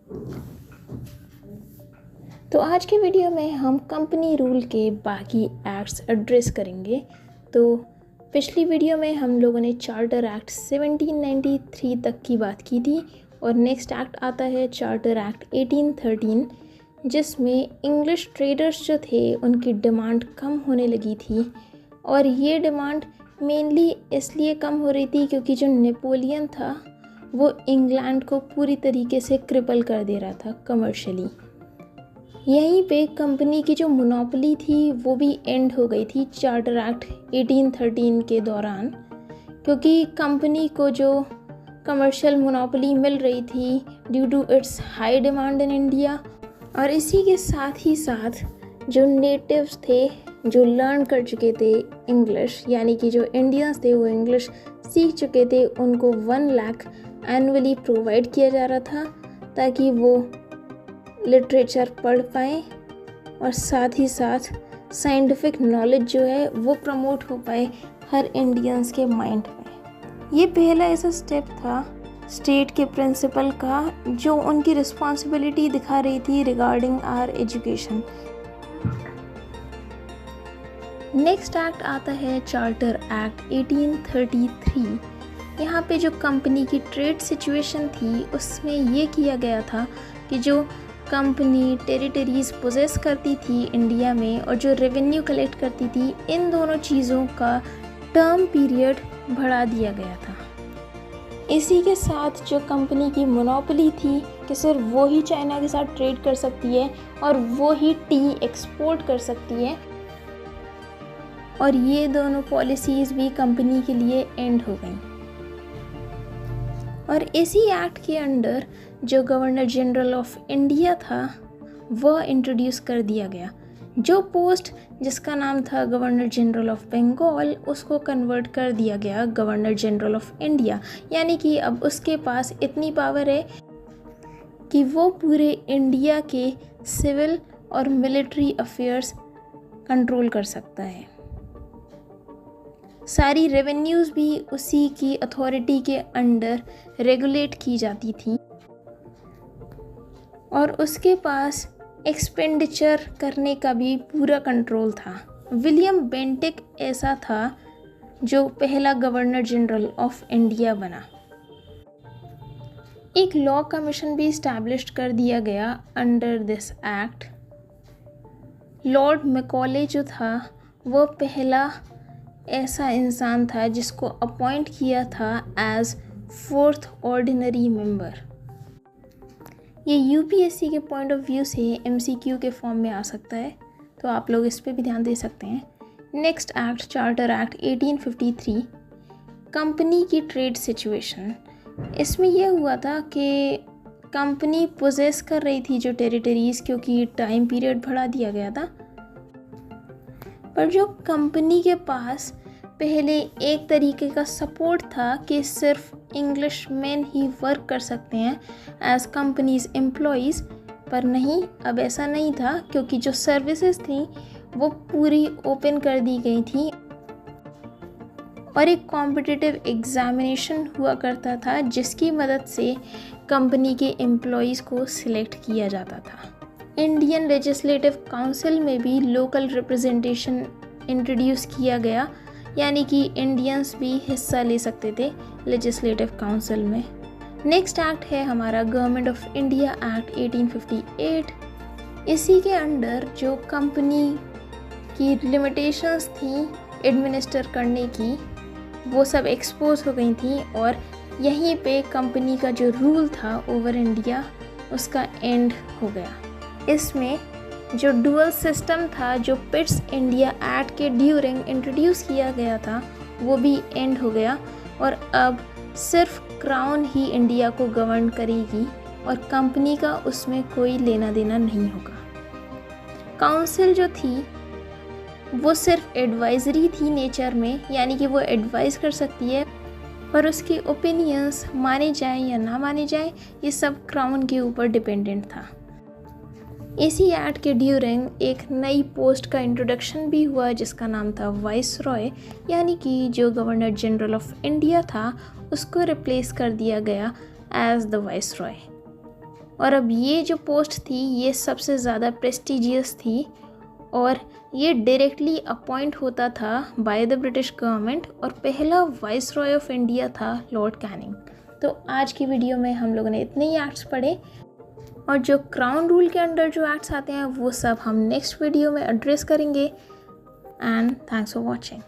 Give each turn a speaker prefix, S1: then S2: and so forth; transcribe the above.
S1: तो आज के वीडियो में हम कंपनी रूल के बाकी एक्ट्स एड्रेस करेंगे। तो पिछली वीडियो में हम लोगों ने चार्टर एक्ट 1793 तक की बात की थी और नेक्स्ट एक्ट आता है चार्टर एक्ट 1813, जिसमें इंग्लिश ट्रेडर्स जो थे उनकी डिमांड कम होने लगी थी। और ये डिमांड मेनली इसलिए कम हो रही थी क्योंकि जो नेपोलियन था वो इंग्लैंड को पूरी तरीके से क्रिपल कर दे रहा था कमर्शियली। यहीं पे कंपनी की जो मोनोपोली थी वो भी एंड हो गई थी चार्टर एक्ट 1813 के दौरान, क्योंकि कंपनी को जो कमर्शियल मोनोपोली मिल रही थी due to its high demand in India. और इसी के साथ ही साथ जो नेटिव्स थे जो लर्न कर चुके थे इंग्लिश, यानी कि जो इंडियंस थे वो इंग्लिश सीख चुके थे, उनको 1 लाख एनुअली प्रोवाइड किया जा रहा था ताकि वो लिटरेचर पढ़ पाएँ और साथ ही साथ साइंटिफिक नॉलेज जो है वो प्रमोट हो पाए हर इंडियंस के माइंड में। ये पहला ऐसा स्टेप था स्टेट के प्रिंसिपल का जो उनकी रिस्पॉन्सिबिलिटी दिखा रही थी regarding our education. Next act आता है चार्टर एक्ट 1833। यहाँ पे जो कंपनी की ट्रेड सिचुएशन थी उसमें ये किया गया था कि जो कंपनी टेरिटरीज पोजेस करती थी इंडिया में और जो रेवेन्यू कलेक्ट करती थी, इन दोनों चीज़ों का टर्म पीरियड बढ़ा दिया गया था। इसी के साथ जो कंपनी की मोनोपोली थी कि सिर्फ वो ही चाइना के साथ ट्रेड कर सकती है और वो ही टी एक्सपोर्ट कर सकती है, और ये दोनों पॉलिसीज़ भी कंपनी के लिए एंड हो गई। और इसी एक्ट के अंडर जो गवर्नर जनरल ऑफ इंडिया था वह इंट्रोड्यूस कर दिया गया। जो पोस्ट जिसका नाम था गवर्नर जनरल ऑफ बंगाल, उसको कन्वर्ट कर दिया गया गवर्नर जनरल ऑफ इंडिया, यानी कि अब उसके पास इतनी पावर है कि वो पूरे इंडिया के सिविल और मिलिट्री अफेयर्स कंट्रोल कर सकता है। सारी रेवेन्यूज़ भी उसी की अथॉरिटी के अंडर रेगुलेट की जाती थी और उसके पास एक्सपेंडिचर करने का भी पूरा कंट्रोल था। विलियम बेंटिक ऐसा था जो पहला गवर्नर जनरल ऑफ इंडिया बना। एक लॉ कमीशन भी इस्टेब्लिश कर दिया गया under this act. Lord Macaulay जो था वो पहला ऐसा इंसान था जिसको अपॉइंट किया था एज 4th ऑर्डिनरी मेंबर। ये यूपीएससी के पॉइंट ऑफ व्यू से एमसीक्यू के फॉर्म में आ सकता है, तो आप लोग इस पे भी ध्यान दे सकते हैं। Next act charter act 1853, company की ट्रेड सिचुएशन। इसमें यह हुआ था कि कंपनी पोजेस कर रही थी जो टेरिटरीज़, क्योंकि टाइम पीरियड बढ़ा दिया गया था, पर जो कंपनी के पास पहले एक तरीके का सपोर्ट था कि सिर्फ इंग्लिश मैन ही वर्क कर सकते हैं एज कंपनीज एम्प्लॉयज़, पर नहीं, अब ऐसा नहीं था, क्योंकि जो सर्विसेज थी वो पूरी ओपन कर दी गई थी और एक कॉम्पिटिटिव एग्जामिनेशन हुआ करता था जिसकी मदद से कंपनी के एम्प्लॉयज़ को सिलेक्ट किया जाता था। इंडियन लेजिस्लेटिव काउंसिल में भी लोकल रिप्रेजेंटेशन इंट्रोड्यूस किया गया, यानी कि इंडियंस भी हिस्सा ले सकते थे लेजिस्लेटिव काउंसिल में। नेक्स्ट एक्ट है हमारा गवर्नमेंट ऑफ इंडिया एक्ट 1858। इसी के अंडर जो कंपनी की लिमिटेशंस थी एडमिनिस्टर करने की वो सब एक्सपोज हो गई थी और यहीं पे कंपनी का जो रूल था ओवर इंडिया उसका एंड हो गया। इसमें जो डुअल सिस्टम था जो पिट्स इंडिया एक्ट के ड्यूरिंग इंट्रोड्यूस किया गया था वो भी एंड हो गया और अब सिर्फ क्राउन ही इंडिया को गवर्न करेगी और कंपनी का उसमें कोई लेना देना नहीं होगा। काउंसिल जो थी वो सिर्फ एडवाइजरी थी नेचर में, यानी कि वो एडवाइस कर सकती है, पर उसके ओपिनियंस माने जाएं या ना माने जाएं ये सब क्राउन के ऊपर डिपेंडेंट था। इसी एक्ट के ड्यूरिंग एक नई पोस्ट का इंट्रोडक्शन भी हुआ जिसका नाम था वाइस रॉय, यानी कि जो गवर्नर जनरल ऑफ इंडिया था उसको रिप्लेस कर दिया गया एज द वाइस रॉय। और अब ये जो पोस्ट थी ये सबसे ज़्यादा प्रेस्टिजियस थी और ये डायरेक्टली अपॉइंट होता था बाय द ब्रिटिश गवर्नमेंट और पहला वाइसरॉय ऑफ इंडिया था लॉर्ड कैनिंग। तो आज की वीडियो में हम लोगों ने इतने ही एक्ट्स पढ़े और जो क्राउन रूल के अंडर जो एक्ट्स आते हैं वो सब हम नेक्स्ट वीडियो में एड्रेस करेंगे। And thanks for watching.